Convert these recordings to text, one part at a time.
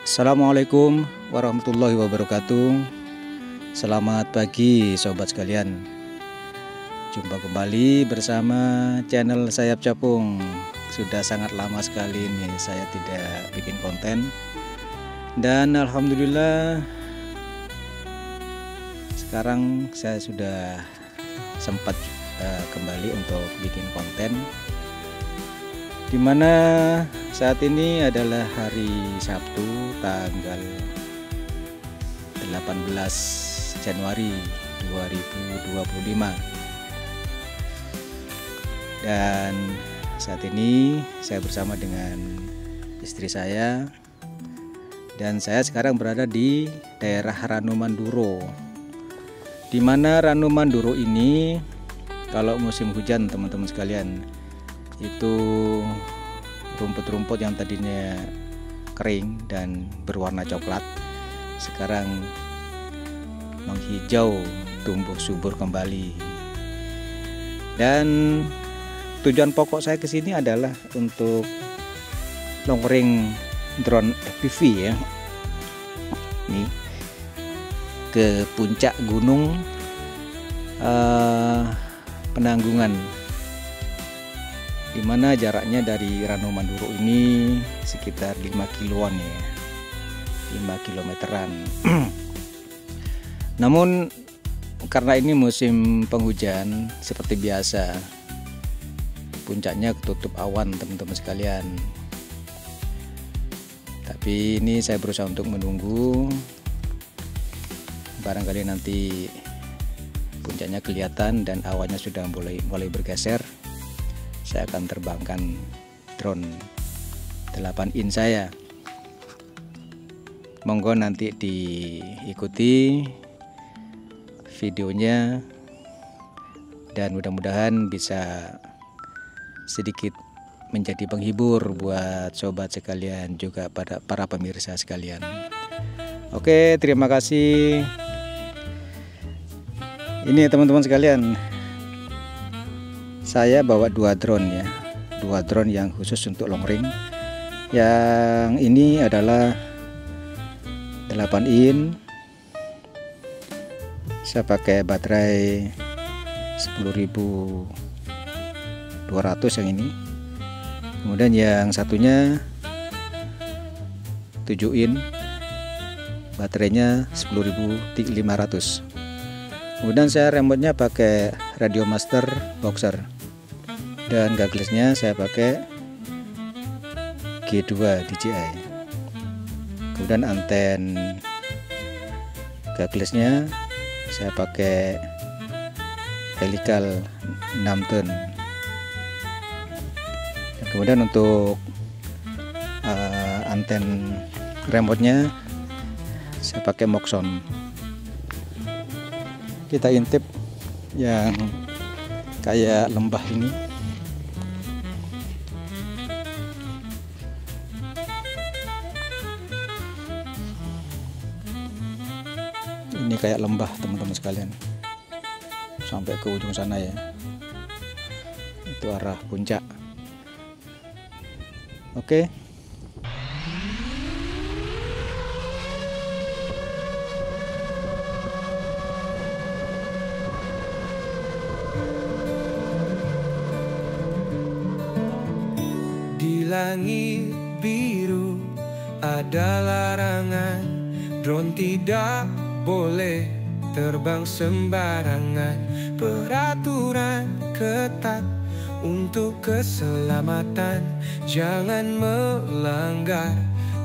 Assalamualaikum warahmatullahi wabarakatuh. Selamat pagi sobat sekalian. Jumpa kembali bersama channel Sayap Capung. Sudah sangat lama sekali nih saya tidak bikin konten. Dan alhamdulillah sekarang saya sudah sempat kembali untuk bikin konten, dimana saat ini adalah hari Sabtu tanggal 18 Januari 2025, dan saat ini saya bersama dengan istri saya, dan saya sekarang berada di daerah Ranu Manduro, dimana Ranu Manduro ini kalau musim hujan teman-teman sekalian, itu rumput-rumput yang tadinya kering dan berwarna coklat sekarang menghijau, tumbuh subur kembali. Dan tujuan pokok saya kesini adalah untuk longering drone FPV ya, ini ke puncak gunung Penanggungan, dimana jaraknya dari Ranu Manduro ini sekitar 5 kiloan ya, 5 kilometeran. Namun karena ini musim penghujan seperti biasa, puncaknya ketutup awan teman-teman sekalian. Tapi ini saya berusaha untuk menunggu, barangkali nanti puncaknya kelihatan dan awannya sudah mulai bergeser, saya akan terbangkan drone 8 in saya. Monggo nanti diikuti videonya, dan mudah-mudahan bisa sedikit menjadi penghibur buat sobat sekalian, juga pada para pemirsa sekalian. Oke, terima kasih. Ini teman-teman sekalian, saya bawa 2 drone ya, 2 drone yang khusus untuk long range. Yang ini adalah 8 in, saya pakai baterai 10.200 yang ini. Kemudian yang satunya 7 in, baterainya 10.500. Kemudian saya remote-nya pakai Radio Master Boxer, dan gaglesnya saya pakai G2 DJI. Kemudian anten gaglesnya saya pakai helical 6 ton. Dan kemudian untuk anten remote-nya saya pakai Moxon. Kita intip yang kayak lembah ini. Ini kayak lembah teman-teman sekalian, sampai ke ujung sana ya, itu arah puncak. Oke. Di langit biru ada larangan, drone tidak boleh terbang sembarangan. Peraturan ketat untuk keselamatan, jangan melanggar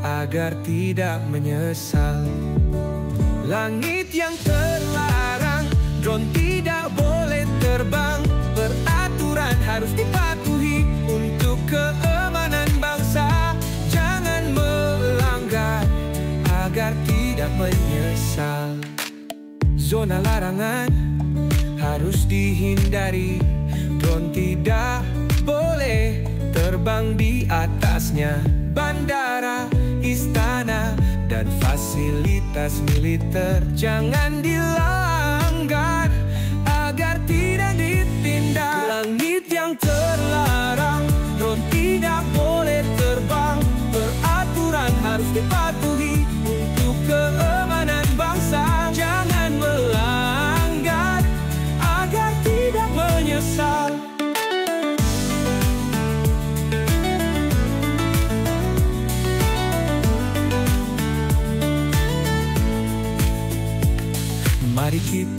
agar tidak menyesal. Langit yang terlarang, drone tidak boleh terbang. Peraturan harus dipatuhi untuk keamanan bangsa. Jangan melanggar agar tidak menyesal. Zona larangan harus dihindari, drone tidak boleh terbang di atasnya. Bandara, istana, dan fasilitas militer jangan dilanggar agar tidak ditindak. Langit yang terlarang, drone tidak boleh terbang. Peraturan harus dipatuhi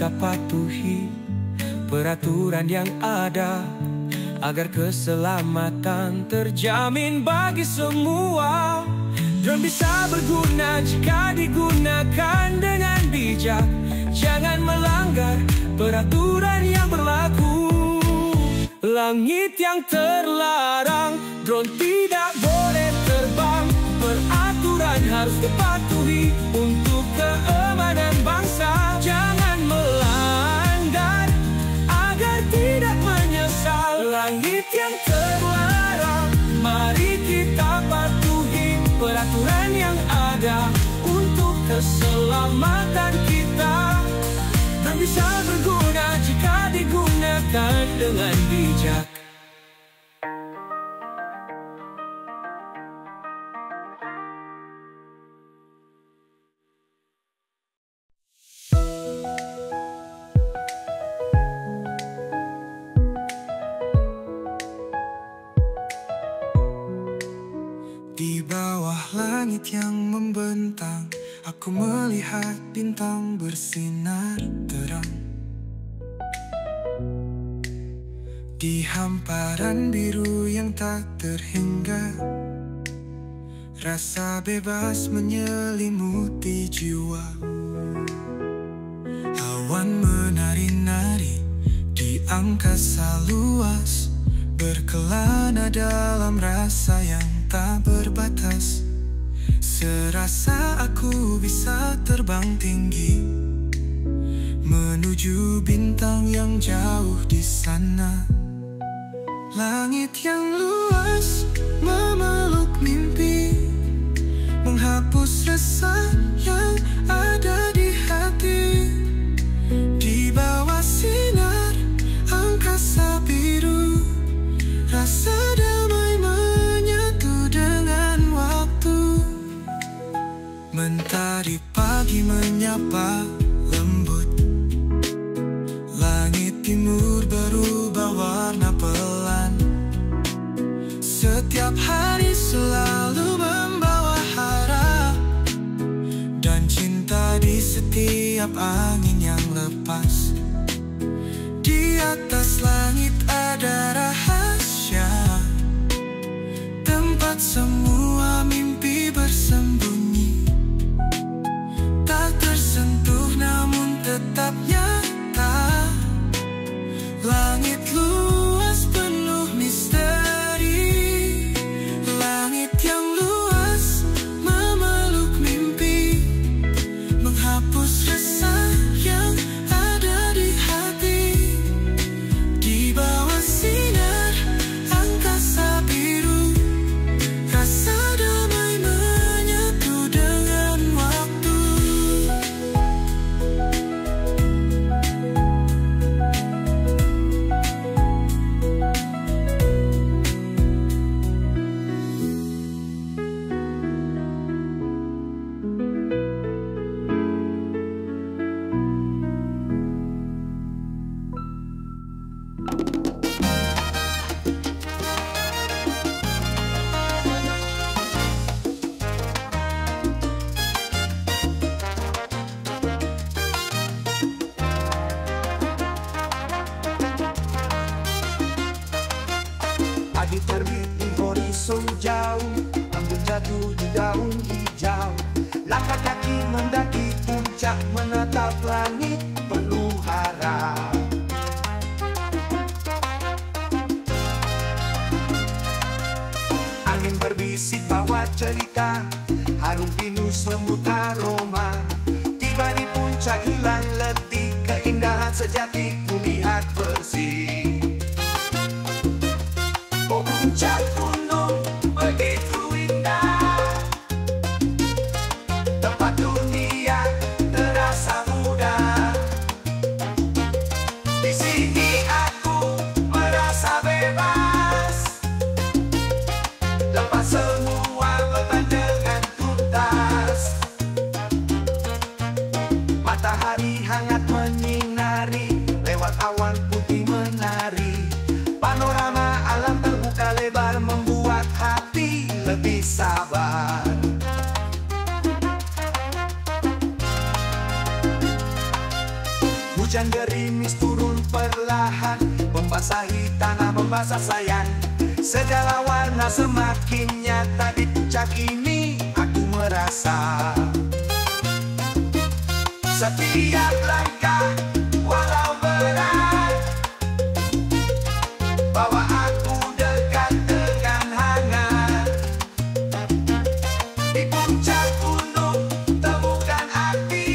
kita patuhi peraturan yang ada, agar keselamatan terjamin bagi semua. Drone bisa berguna jika digunakan dengan bijak. Jangan melanggar peraturan yang berlaku. Langit yang terlarang, drone tidak boleh terbang. Peraturan harus dipatuhi untuk keamanan bangsa. Jangan melanggar agar tidak menyesal. Langit yang terlarang, mari kita patuhi peraturan yang ada untuk keselamatan kita. Dan bisa berguna jika digunakan dengan bijak. Di bawah langit yang membentang, aku melihat bintang bersinar terang. Di hamparan biru yang tak terhingga, rasa bebas menyelimuti jiwa. Awan menari-nari di angkasa luas, berkelana dalam rasa yang tak berbatas. Serasa aku bisa terbang tinggi menuju bintang yang jauh di sana. Langit yang luas memeluk mimpi, menghapus resah yang ada di hati. Di bawah sinar angkasa biru, rasa damai menyatu dengan waktu. Mentari pagi menyapa lembut, langit timur berubah warna pelan. Setiap hari selalu membawa harap dan cinta di setiap angin yang lepas. Di atas langit ada rahasia, tempat semua mimpi bersembunyi. Tak tersentuh namun tetap nyata. Langit luas penuh misteri. Langit yang luas memeluk mimpi, menghapus resah yang ada di hati. Di bawah sinar angkasa biru, rasa damai menyatu dengan waktu. Pagi terbit di horizon jauh, embun jatuh di daun hijau. Langkah kaki mendaki puncak, menatap langit penuh harap. Angin berbisik bawa cerita, harum pinus lembut aroma. Tiba di puncak hilang letih, keindahan sejati kulihat bersih. Puncak gunung begitu indah, tempat dunia terasa mudah. Di sini aku merasa bebas, lepas semua beban dengan tuntas. Matahari hangat menyinari, lewat awan putih menari. Panorama alam terbuka lebar, membuat hati lebih sabar. Hujan gerimis turun perlahan, membasahi tanah, membasah sayang. Segala warna semakin nyata di puncak ini, aku merasa setiap langkah walau berat bawa aku dekat dengan hangat. Di puncak gunung temukan arti.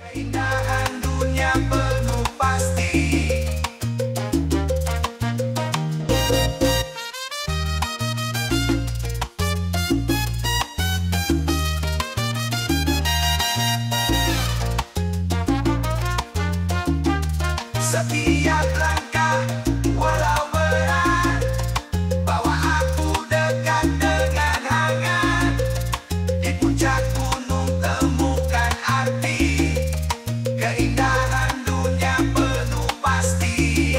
Keindahan dunia penuh pasti. Setiap langkah walau berat bawa aku dekat dengan hangat. Di puncak gunung temukan arti. Keindahan dunia penuh pasti.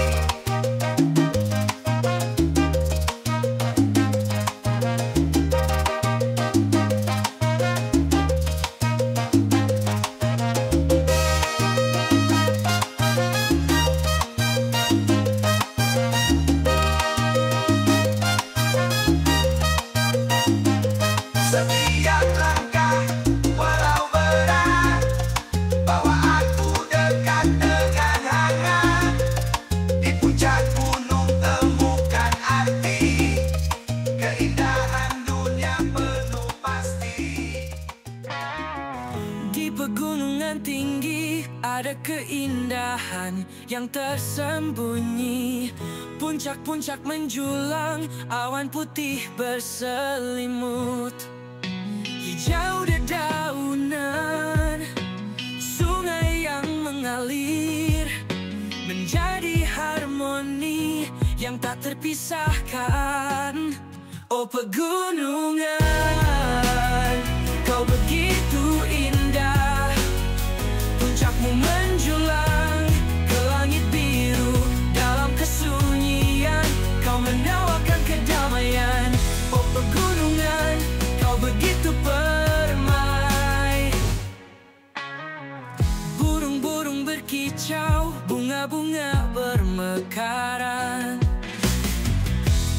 Setiap langkah walau berat bawa aku dekat dengan hangat. Di puncak gunung temukan arti. Keindahan dunia penuh pasti. Di pegunungan tinggi ada keindahan yang tersembunyi. Puncak-puncak menjulang, awan putih berselimut. Hijau dedaunan, sungai yang mengalir, menjadi harmoni yang tak terpisahkan. Oh pegunungan, kau begitu indah. Puncakmu menjulang ke langit biru. Dalam kesunyian kau menawarkan kedamaian. Oh pegunungan, kau begitu permai. Burung-burung berkicau, bunga-bunga bermekaran.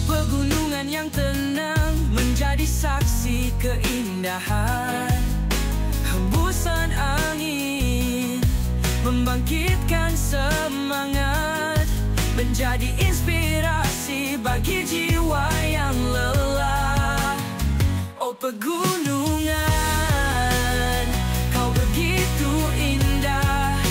Pegunungan yang tenang menjadi saksi keindahan. Hembusan angin membangkitkan semangat, menjadi inspirasi bagi jiwa yang lelah. Oh pegunungan, kau begitu indah.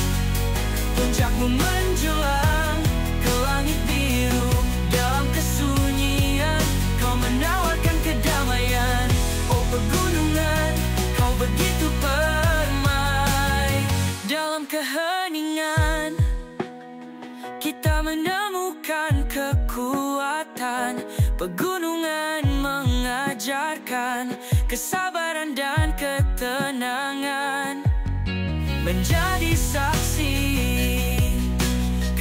Puncakmu menjulang ke langit biru. Dalam kesunyian kau menawarkan kedamaian. Oh pegunungan, kau begitu permai. Dalam keheningan kita menemukan kekuatan. Pegunungan mengajarkan kesabaran dan ketenangan, menjadi saksi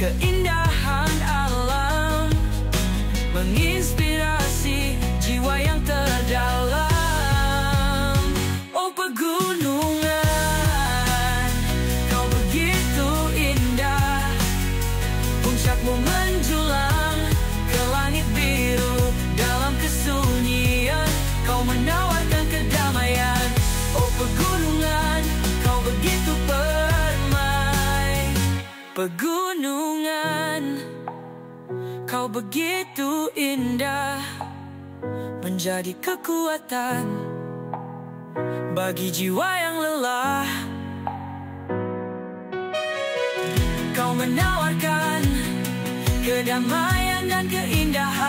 keindahan alam, menginspirasi jiwa yang terdalam. Oh pegunungan, kau begitu indah. Puncakmu menjulang ke langit biru. Dalam kesunyian kau menawarkan kedamaian. Oh pegunungan, kau begitu permai. Pegunungan, kau Kau begitu indah, menjadi kekuatan bagi jiwa yang lelah. Kau menawarkan kedamaian dan keindahan